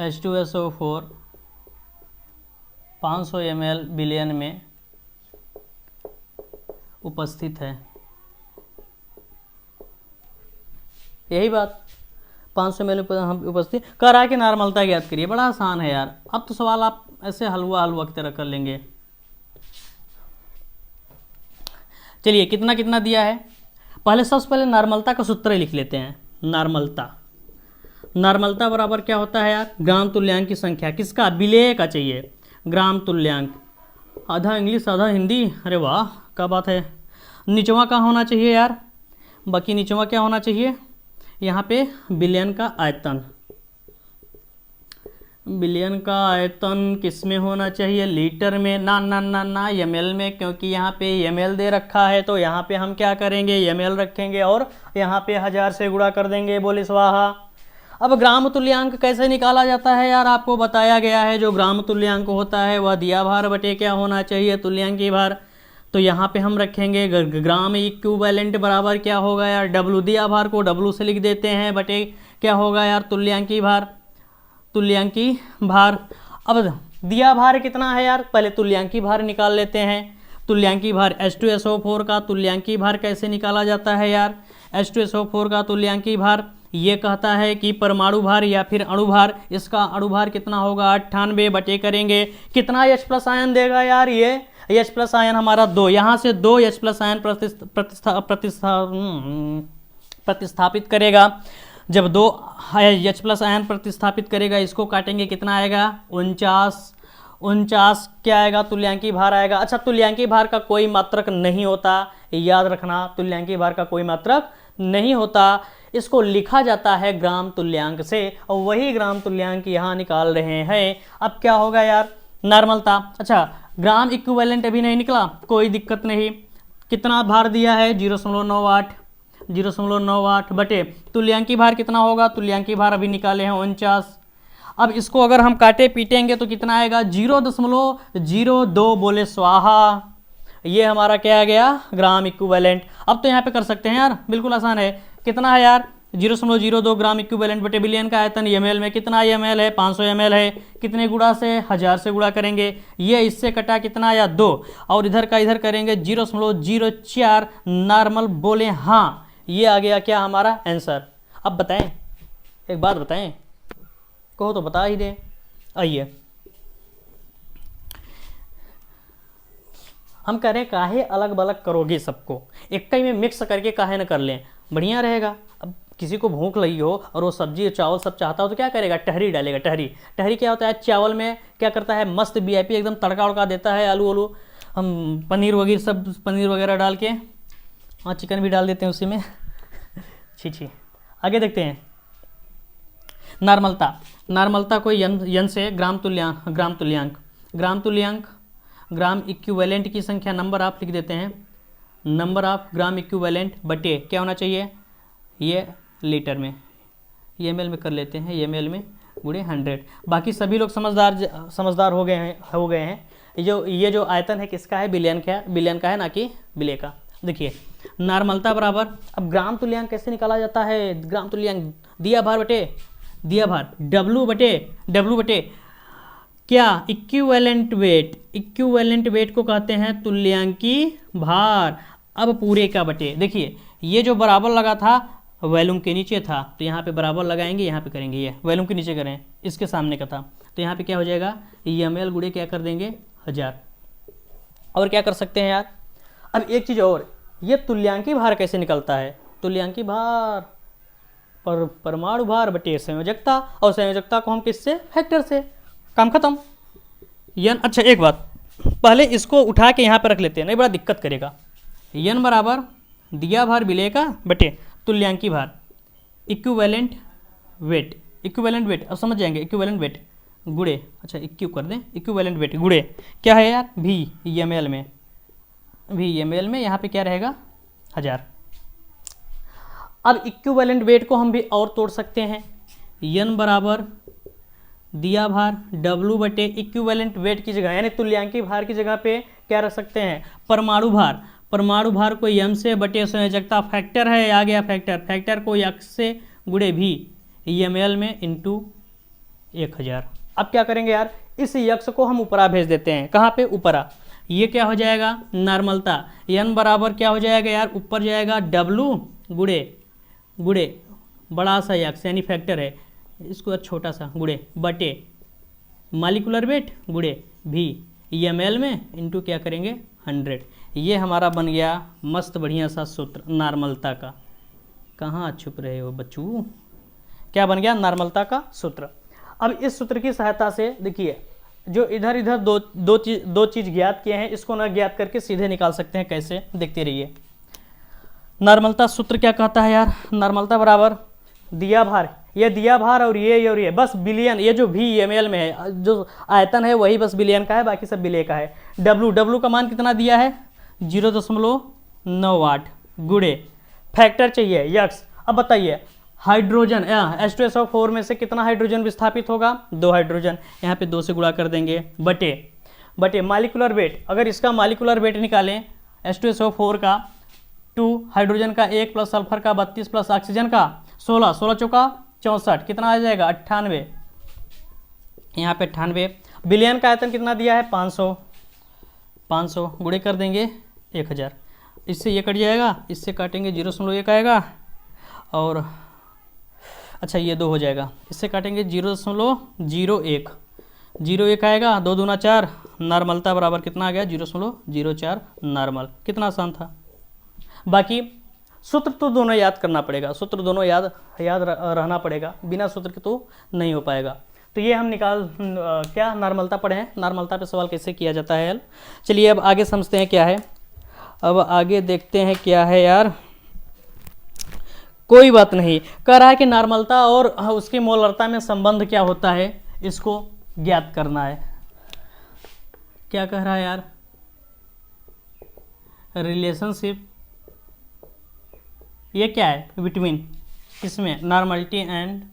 H2SO4 500 ml बिलियन में उपस्थित है। यही बात 500 ml उपस्थित कह रहा है कि नॉर्मलता ज्ञात करिए। बड़ा आसान है यार, अब तो सवाल आप ऐसे हलवा की तरह कर लेंगे। चलिए कितना कितना दिया है, पहले सबसे पहले नॉर्मलता का सूत्र लिख लेते हैं। नॉर्मलता बराबर क्या होता है यार, ग्राम तुल्यांक की संख्या, किसका, विलेय का चाहिए, ग्राम तुल्यांक, आधा इंग्लिश आधा हिंदी, अरे वाह क्या बात है। निचवा कहाँ होना चाहिए यार, बाकी निचवा क्या होना चाहिए, यहाँ पे बिलियन का आयतन, बिलियन का आयतन किस में होना चाहिए, लीटर में, ना एमएल में, क्योंकि यहाँ पे एमएल दे रखा है। तो यहाँ पे हम क्या करेंगे, एमएल रखेंगे और यहाँ पे 1000 से गुणा कर देंगे, बोले स्वाहा। अब ग्राम तुल्यांक कैसे निकाला जाता है यार, आपको बताया गया है, जो ग्राम तुल्यांक होता है वह दिया भार बटे क्या होना चाहिए, तुल्यांकी भार। तो यहाँ पे हम रखेंगे ग्राम इक्विवेलेंट बराबर क्या होगा यार, डब्लू, दिया भार को डब्लू से लिख देते हैं, बटे क्या होगा यार, तुल्यांकी भार, तुल्यांकी भार। अब दिया भार कितना है यार, पहले तुल्यांकी भार निकाल लेते हैं। तुल्यांकी भार H2SO4 का तुल्यांकी भार कैसे निकाला जाता है यार, H2SO4 का तुल्यांकी भार ये कहता है कि परमाणु भार या फिर अणु भार, इसका अणु भार कितना होगा 98 बटे करेंगे कितना H+ आयन देगा यार, ये H+ आयन हमारा 2, यहाँ से 2 H+ आयन प्रतिस्थापित करेगा। जब 2 H+ आयन प्रतिस्थापित करेगा, इसको काटेंगे कितना आएगा 49 क्या आएगा, तुल्यांकी भार आएगा। अच्छा तुल्यांकी भार का कोई मात्रक नहीं होता, याद रखना, तुल्यांकी भार का कोई मात्रक नहीं होता, इसको लिखा जाता है ग्राम तुल्यांक से, और वही ग्राम तुल्यांक यहाँ निकाल रहे हैं। अब क्या होगा यार, नॉर्मलता, अच्छा ग्राम इक्विवेलेंट अभी नहीं निकला, कोई दिक्कत नहीं, कितना भार दिया है 0.98 बटे तुल्यांकी भार कितना होगा, तुल्यांकी भार अभी निकाले हैं 49। अब इसको अगर हम काटे पीटेंगे तो कितना आएगा 0.02, बोले स्वाहा, ये हमारा क्या आ गया ग्राम इक्विवेलेंट। अब तो यहाँ पे कर सकते हैं यार, बिल्कुल आसान है, कितना है यार 0.02 ग्राम इक्विवेलेंट बटे बिलियन का आयतन, एमएल में कितना एमएल है 500 एमएल है, कितने गुणा से 1000 से गुणा करेंगे, ये इससे कटा कितना आया 2, और इधर का इधर करेंगे 0.04 नॉर्मल, बोले हाँ, ये आ गया क्या हमारा आंसर। अब बताएं, एक बात बताएं, कहो तो बता ही दें। आइए हम कह रहे हैं काहे अलग अलग करोगे सबको, एक ही में मिक्स करके काहे न कर लें, बढ़िया रहेगा। अब किसी को भूख लगी हो और वो सब्जी चावल सब चाहता हो तो क्या करेगा, टहरी डालेगा। टहरी क्या होता है, चावल में क्या करता है, मस्त VIP एकदम तड़का उड़का देता है, आलू हम पनीर वगैरह सब पनीर वगैरह डाल के, हाँ चिकन भी डाल देते हैं उसी में छी। आगे देखते हैं, नॉर्मलता को यन से ग्राम तुल्यांक ग्राम इक्विवेलेंट की संख्या, नंबर आप लिख देते हैं, नंबर ऑफ ग्राम इक्विवेलेंट बटे क्या होना चाहिए, ये लीटर में, ये ml में कर लेते हैं, ये ml में गुणे 100। बाकी सभी लोग समझदार हो गए हैं। ये जो आयतन है किसका है, बिलियन का है, ना कि विलेय का। देखिए नॉर्मलता बराबर, अब ग्राम तुल्यांक कैसे निकाला जाता है, ग्राम तुल्यांक दिया भार W बटे क्या, इक्विवेलेंट वेट को कहते हैं तुल्यांकी भार। अब पूरे का बटे, देखिए ये जो बराबर लगा था वॉल्यूम के नीचे था तो यहाँ पे बराबर लगाएंगे, यहाँ पे करेंगे, ये वॉल्यूम के नीचे करें, इसके सामने का था तो यहाँ पे क्या हो जाएगा, ml गुणे क्या कर देंगे 1000। और क्या कर सकते हैं यार, अब एक चीज़ और, ये तुल्यांकी भार कैसे निकलता है, तुल्यांकी भार परमाणु भार बटे संयोजकता, और संयोजकता को हम किससे, फैक्टर से, काम खत्म। यन, अच्छा एक बात, पहले इसको उठा के यहाँ पर रख लेते हैं, नहीं बड़ा दिक्कत करेगा। यन बराबर दिया भार विलेय का बटे तुल्यांकी भार, इक्विवेलेंट वेट, इक्विवेलेंट वेट अब समझ जाएंगे, इक्विवेलेंट वेट गुणे, अच्छा इक्यू कर दें, इक्विवेलेंट वेट गुणे क्या है यार, भी ml में, भी ml में यहाँ पे क्या रहेगा 1000। अब इक्विवेलेंट वेट को हम भी और तोड़ सकते हैं, n बराबर दिया भार W बटे इक्विवेलेंट वेट की जगह यानी तुल्यांकी भार की जगह पे क्या रख सकते हैं, परमाणु भार, परमाणु भार को m से बटे संयोजकता फैक्टर है, आ गया फैक्टर, फैक्टर को x से गुणे भी ml में इंटू 1000। अब क्या करेंगे यार, इस यक्ष को हम ऊपरा भेज देते हैं, कहाँ पे, ऊपरा, ये क्या हो जाएगा नॉर्मलता, n बराबर क्या हो जाएगा यार, ऊपर जाएगा W गुणे गुणे बड़ा सा यक्ष यानी फैक्टर है, इसको छोटा सा गुणे बटे मॉलिक्यूलर वेट गुणे भी ml में इंटू क्या करेंगे 100। ये हमारा बन गया मस्त बढ़िया सा सूत्र नॉर्मलता का। कहाँ छुप रहे हो बच्चू, क्या बन गया, नॉर्मलता का सूत्र। अब इस सूत्र की सहायता से देखिए, जो इधर इधर दो चीज ज्ञात किए हैं, इसको ना ज्ञात करके सीधे निकाल सकते हैं, कैसे, देखते रहिए। नॉर्मलता सूत्र क्या कहता है यार, नॉर्मलता बराबर दिया भार, ये दिया भार और ये बस बिलियन, ये जो भी ml में है, जो आयतन है वही बस बिलियन का है, बाकी सब विलेय का है। W का मान कितना दिया है 0.98 गुणे फैक्टर चाहिए यक्स। अब बताइए हाइड्रोजन H2SO4 में से कितना हाइड्रोजन विस्थापित होगा, 2 हाइड्रोजन, यहाँ पे 2 से गुणा कर देंगे बटे मॉलिक्यूलर वेट, अगर इसका मॉलिक्यूलर वेट निकालें H2SO4 का 2 हाइड्रोजन का 1 प्लस सल्फर का 32 प्लस ऑक्सीजन का 16 चौका 64, कितना आ जाएगा 98, यहाँ पे 98। बिलियन का आयतन कितना दिया है 500 गुणे कर देंगे 1000, इससे ये कट जाएगा, इससे काटेंगे 0.1 आएगा, और अच्छा ये 2 हो जाएगा, इससे काटेंगे 0.01 आएगा, 2 दूना 4, नॉर्मलता बराबर कितना आ गया 0.04 नॉर्मल। कितना आसान था। बाकी सूत्र तो दोनों याद करना पड़ेगा, सूत्र दोनों याद रहना पड़ेगा, बिना सूत्र के तो नहीं हो पाएगा। तो ये हम क्या नॉर्मलता पढ़े हैं, नॉर्मलता पे सवाल कैसे किया जाता है। चलिए अब आगे समझते हैं क्या है, अब आगे देखते हैं क्या है यार। कोई बात नहीं, कह रहा है कि नॉर्मलता और उसकी मोलरता में संबंध क्या होता है, इसको ज्ञात करना है। क्या कह रहा है यार, रिलेशनशिप, ये क्या है बिटवीन, इसमें नॉर्मलिटी एंड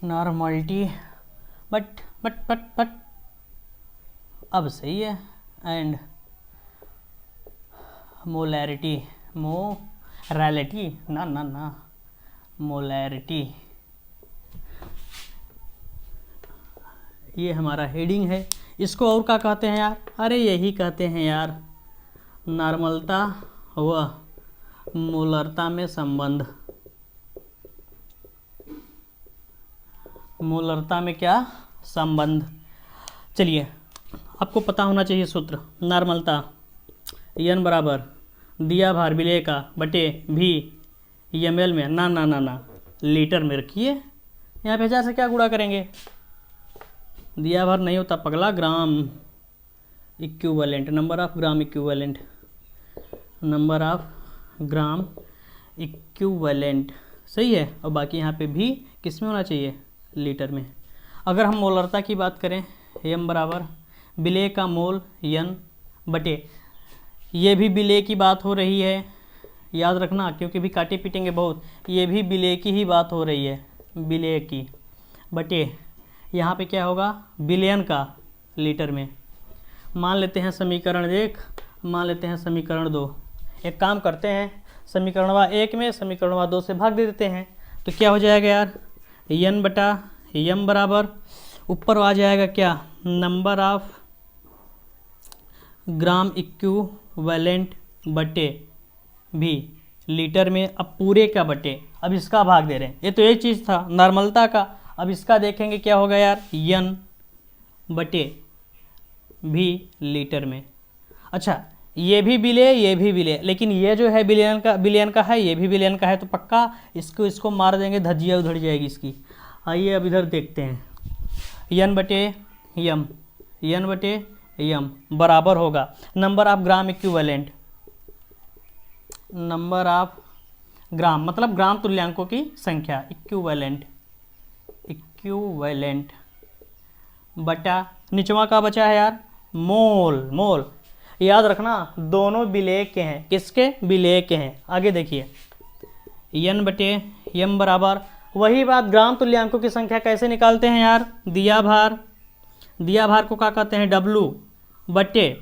नॉर्मलिटी बट अब सही है, एंड मोलैरिटी, मोलैरिटी ना मोलैरिटी, ये हमारा हेडिंग है। इसको और क्या कहते हैं यार, अरे यही कहते हैं यार नॉर्मलता व मोलरता में संबंध, मोलरता में क्या संबंध। चलिए आपको पता होना चाहिए सूत्र, नॉर्मलता n बराबर दिया भार विलेय का बटे भी ml में ना लीटर में रखिए, यहाँ पे 1000 से क्या गुणा करेंगे, दिया भार नहीं होता पगला, ग्राम equivalent, number of gram equivalent, number of gram equivalent, सही है। और बाकी यहाँ पे भी किस में होना चाहिए, लीटर में। अगर हम मोलरता की बात करें, m बराबर विलेय का मोल n बटे, ये भी विलेय की बात हो रही है, याद रखना क्योंकि भी काटे पीटेंगे बहुत, ये भी विलेय की ही बात हो रही है, विलेय की बटे यहाँ पे क्या होगा बिलियन का लीटर में। मान लेते हैं समीकरण 1, मान लेते हैं समीकरण 2। एक काम करते हैं, समीकरणवा 1 में समीकरणवा 2 से भाग दे देते हैं, तो क्या हो जाएगा यार n बटा m बराबर ऊपर आ जाएगा क्या, नंबर ऑफ ग्राम इक्विवेलेंट बटे भी लीटर में। अब पूरे का बटे, अब इसका भाग दे रहे हैं, ये तो एक चीज़ था नॉर्मलता का। अब इसका देखेंगे क्या होगा यार, यन बटे भी लीटर में। अच्छा ये भी बिले, ये भी बिले, लेकिन ये जो है बिलियन का है, ये भी बिलियन का है, तो पक्का इसको मार देंगे, धज्जिया उधड़ जाएगी इसकी। आइए अब इधर देखते हैं, यन बटे यम, यन बटे यम बराबर होगा number of gram equivalent, number of gram मतलब ग्राम तुल्यांकों की संख्या, इक्विवेलेंट, इक्विवेलेंट बटा निचवा का बचा है यार मोल, मोल याद रखना दोनों विलेय के हैं, किसके, विलेय के हैं। आगे देखिए यन बटे यम बराबर, वही बात ग्राम तुल्यांकों की संख्या कैसे निकालते हैं यार, दिया भार, दिया भार को क्या कहते हैं, डब्लू बटे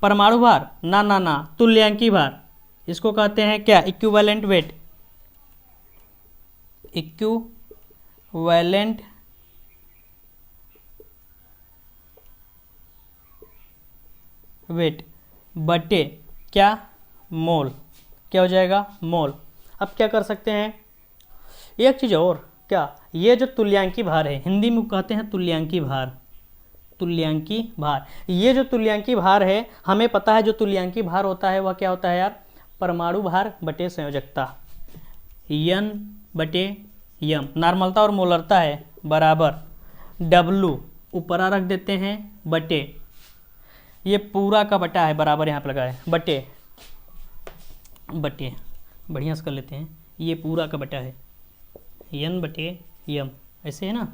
परमाणु भार, ना ना ना तुल्यांकी भार, इसको कहते हैं क्या, इक्विवेलेंट वेट, इक्विवेलेंट वेट बटे क्या, मोल, क्या हो जाएगा, मोल। अब क्या कर सकते हैं, एक चीज़ और, क्या ये जो तुल्यांकी भार है, हिंदी में कहते हैं तुल्यांकी भार, तुल्यांकी भार, ये जो तुल्यांकी भार है हमें पता है जो तुल्यांकी भार होता है वह क्या होता है यार, परमाणु भार बटे संयोजकता, यन बटे यम, नॉर्मलता और मोलरता है बराबर डब्लू ऊपर रख देते हैं बटे, ये पूरा का बटा है बराबर यहाँ पे लगा है बटे, बटे बढ़िया से कर लेते हैं, ये पूरा का बटा है यन बटे यम, ऐसे है ना।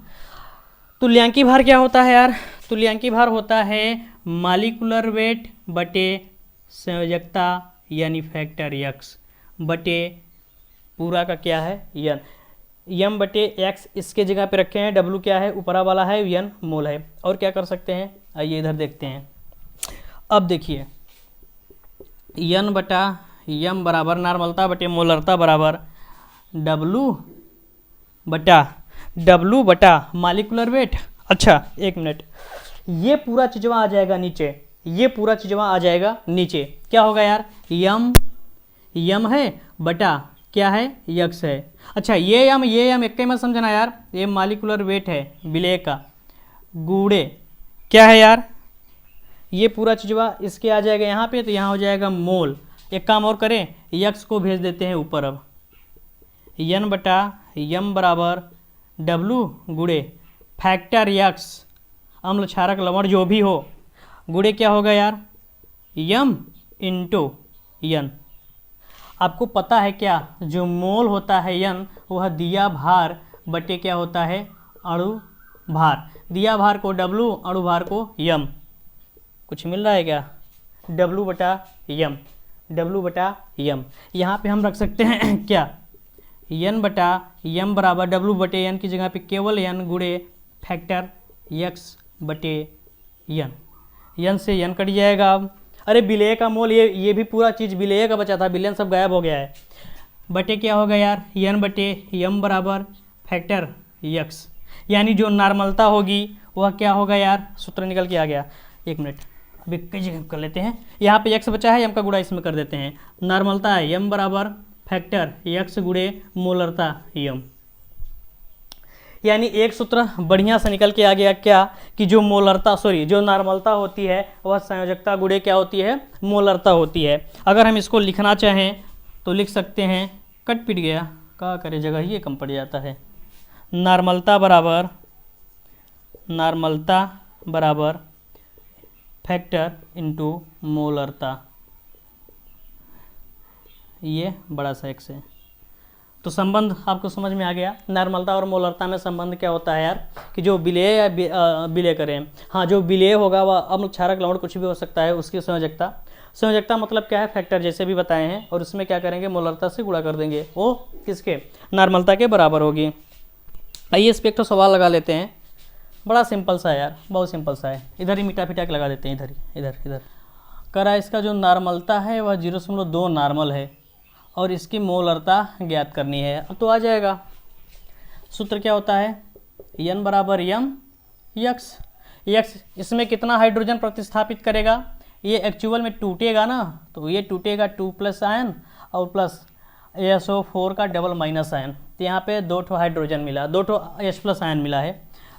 तुल्यांकी भार क्या होता है यार, तुल्यांकी भार होता है मॉलिक्यूलर वेट बटे संयोजकता यानी फैक्टर यक्स बटे पूरा का क्या है यन, यम बटे एक्स इसके जगह पे रखे हैं, डब्लू क्या है ऊपरा वाला है, यन मोल है। और क्या कर सकते हैं, आइए इधर देखते हैं। अब देखिए यन बटा यम बराबर नॉर्मलता बटे मोलरता बराबर डब्लू बटा मॉलिक्यूलर वेट। अच्छा एक मिनट, ये पूरा चीजवा आ जाएगा नीचे, ये पूरा चीजवा आ जाएगा नीचे, क्या होगा यार, यम है बटा क्या है, यक्स है। अच्छा ये यम एक मत समझना यार, ये मॉलिक्यूलर वेट है विलेय का, गुड़े क्या है यार, ये पूरा चीजवा इसके आ जाएगा यहाँ पे, तो यहाँ हो जाएगा मोल। एक काम और करें, यक्स को भेज देते हैं ऊपर, अब यन बटा यम बराबर डब्लू गुड़े फैक्टर यक्स, अम्ल क्षारक लवण जो भी हो, गुड़े क्या होगा यार, यम इंटू यन। आपको पता है क्या, जो मोल होता है यन वह दिया भार बटे क्या होता है, अणु भार, दिया भार को डब्लू, अणु भार को यम। कुछ मिल रहा है क्या, डब्लू बटा यम, डब्लू बटा यम। यहाँ पे हम रख सकते हैं क्या, यन बटा यम बराबर डब्लू बटे यन की जगह पे केवल यन गुड़े फैक्टर यक्स बटे यन, यन से यन कट जाएगा। अब अरे विलेय का मोल, ये भी पूरा चीज़ विलेय का बचा था, विलेयन सब गायब हो गया है, बटे क्या होगा यार, यन बटे यम बराबर फैक्टर यक्स, यानी जो नॉर्मलता होगी वह क्या होगा यार, सूत्र निकल के आ गया। एक मिनट अभी कई जगह कर लेते हैं, यहाँ पे यक्स बचा है, यम का गुणा इसमें कर देते हैं, नॉर्मलता है यम बराबर फैक्टर यक्स गुणे मोलरता यम, यानी एक सूत्र बढ़िया से निकल के आ गया क्या, कि जो मोलरता जो नॉर्मलता होती है वह संयोजकता गुणे क्या होती है, मोलरता होती है। अगर हम इसको लिखना चाहें तो लिख सकते हैं, कट पिट गया क्या करे, जगह ही कम पड़ जाता है, नॉर्मलता बराबर फैक्टर इंटू मोलरता, ये बड़ा सा एक्स है। तो संबंध आपको समझ में आ गया, नॉर्मलता और मोलरता में संबंध क्या होता है यार, कि जो विलेय या विलेय करें, हाँ जो विलेय होगा वह अम्ल क्षारक लवण कुछ भी हो सकता है, उसकी संयोजकता मतलब क्या है, फैक्टर जैसे भी बताए हैं, और उसमें क्या करेंगे, मोलरता से गुणा कर देंगे, वो किसके, नॉर्मलता के बराबर होगी। आइए इस पर एक तो सवाल लगा लेते हैं, बड़ा सिंपल सा है यार, बहुत सिंपल सा है, इधर ही मिटा फिटा के लगा देते हैं, इधर करा, इसका जो नॉर्मलता है वह 0.2 नॉर्मल है और इसकी मोलरता ज्ञात करनी है। अब तो आ जाएगा, सूत्र क्या होता है, यन बराबर यम यक्स, इसमें कितना हाइड्रोजन प्रतिस्थापित करेगा, ये एक्चुअल में टूटेगा ना, तो ये टूटेगा 2 प्लस आयन और प्लस SO4 का डबल माइनस आयन, तो यहाँ पे 2 ठो हाइड्रोजन मिला, 2 ठो H+ आयन मिला है।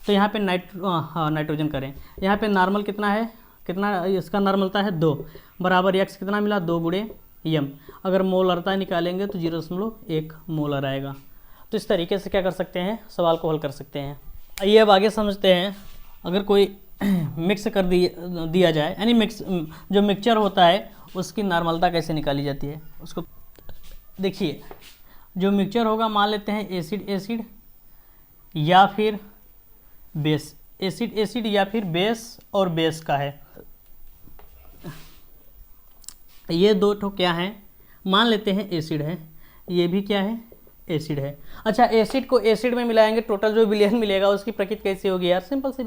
तो यहाँ पे नाइट्रोजन करें, यहाँ पे नॉर्मल कितना है, कितना इसका नॉर्मलता है 2 बराबर x कितना मिला 2 गुणे m। अगर मोलरता निकालेंगे तो 0.1 मोलर आएगा। तो इस तरीके से क्या कर सकते हैं, सवाल को हल कर सकते हैं। आइए अब आगे समझते हैं। अगर कोई मिक्स कर दिया जाए, यानी जो मिक्सचर होता है उसकी नॉर्मलता कैसे निकाली जाती है उसको देखिए। जो मिक्सचर होगा मान लेते हैं एसिड एसिड या फिर बेस, एसिड एसिड या फिर बेस और बेस का है। ये 2 ठो क्या है, मान लेते हैं एसिड है, ये भी क्या है एसिड है। अच्छा, एसिड को एसिड में मिलाएंगे, टोटल जो विलयन मिलेगा उसकी प्रकृति कैसी होगी यार, सिंपल सी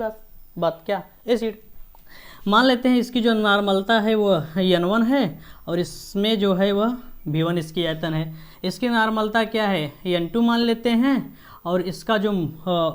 बात क्या, एसिड। मान लेते हैं इसकी जो नॉर्मलता है वो N1 है और इसमें जो है वह V1 इसकी आयतन है। इसकी नॉर्मलता क्या है N2 मान लेते हैं और इसका जो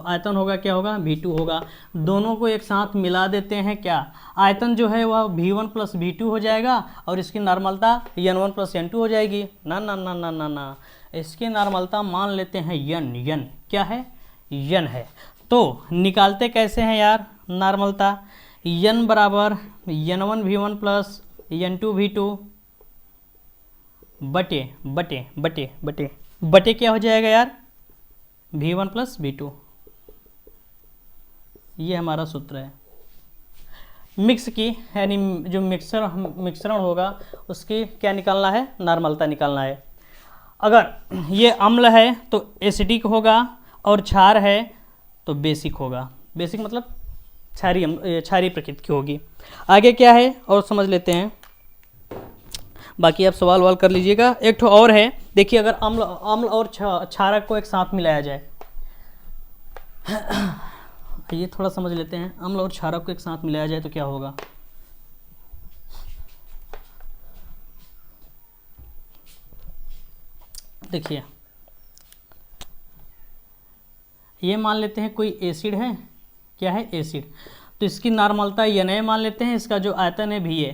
आयतन होगा क्या होगा V2 होगा। दोनों को एक साथ मिला देते हैं, क्या आयतन जो है वह V1 + V2 हो जाएगा और इसकी नॉर्मलता N1 + N2 हो जाएगी। ना ना ना ना ना ना, इसकी नॉर्मलता मान लेते हैं N क्या है N है। तो निकालते कैसे हैं यार नॉर्मलता, N बराबर N1 V1 + N2 V2 बटे बटे बटे बटे बटे क्या हो जाएगा यार V1 + V2। ये हमारा सूत्र है मिक्स की, यानी जो मिश्रण होगा उसकी क्या निकालना है, नॉर्मलता निकालना है। अगर ये अम्ल है तो एसिडिक होगा और क्षार है तो बेसिक होगा। बेसिक मतलब क्षारीय प्रकृति की होगी। आगे क्या है और समझ लेते हैं, बाकी आप सवाल वाल कर लीजिएगा। एक ठो और है, देखिए अगर अम्ल और क्षारक को एक साथ मिलाया जाए, ये थोड़ा समझ लेते हैं। अम्ल और क्षारक को एक साथ मिलाया जाए तो क्या होगा, देखिए ये मान लेते हैं कोई एसिड है, क्या है एसिड, तो इसकी नॉर्मलता Na मान लेते हैं, इसका जो आयतन है Va,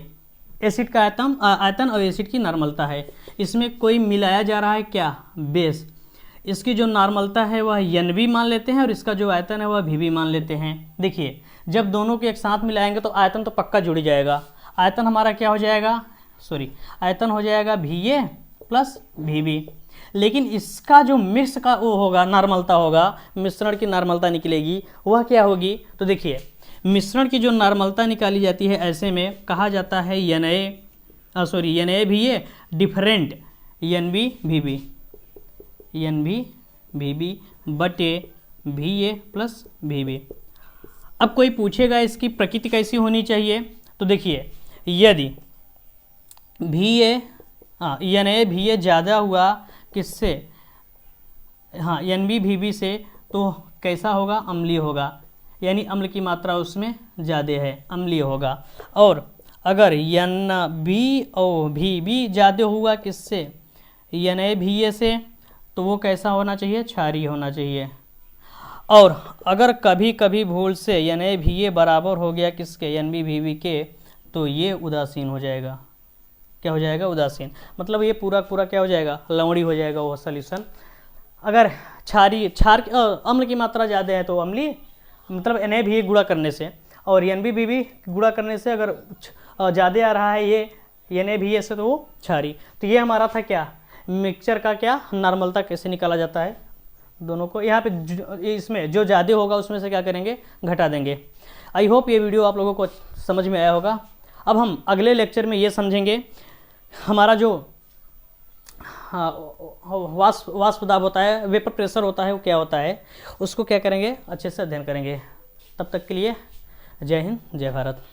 एसिड का आयतन और एसिड की नॉर्मलता है। इसमें कोई मिलाया जा रहा है क्या बेस, इसकी जो नॉर्मलता है वह Nb मान लेते हैं और इसका जो आयतन है वह Vb मान लेते हैं। देखिए जब दोनों को एक साथ मिलाएंगे तो आयतन तो पक्का जुड़ जाएगा। आयतन हमारा क्या हो जाएगा, आयतन हो जाएगा Va + Vb। लेकिन इसका जो मिक्स का वो होगा नॉर्मलता होगा, मिश्रण की नॉर्मलता निकलेगी, वह क्या होगी। तो देखिए मिश्रण की जो नॉर्मलता निकाली जाती है ऐसे में कहा जाता है Na Va different Nb Vb बटे Va + Vb। अब कोई पूछेगा इसकी प्रकृति कैसी होनी चाहिए, तो देखिए यदि Na Va ज़्यादा हुआ किससे, Nb Vb से, तो कैसा होगा अम्लीय होगा, यानी अम्ल की मात्रा उसमें ज़्यादा है, अम्लीय होगा। और अगर Nb और Vb ज़्यादा हुआ किससे, Na Va से, तो वो कैसा होना चाहिए, क्षारीय होना चाहिए। और अगर कभी कभी भूल से Na Va बराबर हो गया किसके, Nb Vb के, तो ये उदासीन हो जाएगा। क्या हो जाएगा, उदासीन। मतलब ये पूरा क्या हो जाएगा, लवणी हो जाएगा वो सॉल्यूशन। अगर क्षार अम्ल की मात्रा ज़्यादा है तो अम्लीय, मतलब Na भी गुणा करने से और Nb भी गुणा करने से अगर ज़्यादा आ रहा है ये Na भी से, तो वो क्षारीय। तो ये हमारा था क्या, मिक्सचर का क्या नॉर्मलता कैसे निकाला जाता है। दोनों को यहाँ पे इसमें जो ज़्यादा होगा उसमें से क्या करेंगे, घटा देंगे। आई होप ये वीडियो आप लोगों को समझ में आया होगा। अब हम अगले लेक्चर में ये समझेंगे हमारा जो वाष्प दाब होता है, वेपर प्रेशर होता है, वो क्या होता है, उसको क्या करेंगे, अच्छे से अध्ययन करेंगे। तब तक के लिए जय हिंद जय भारत।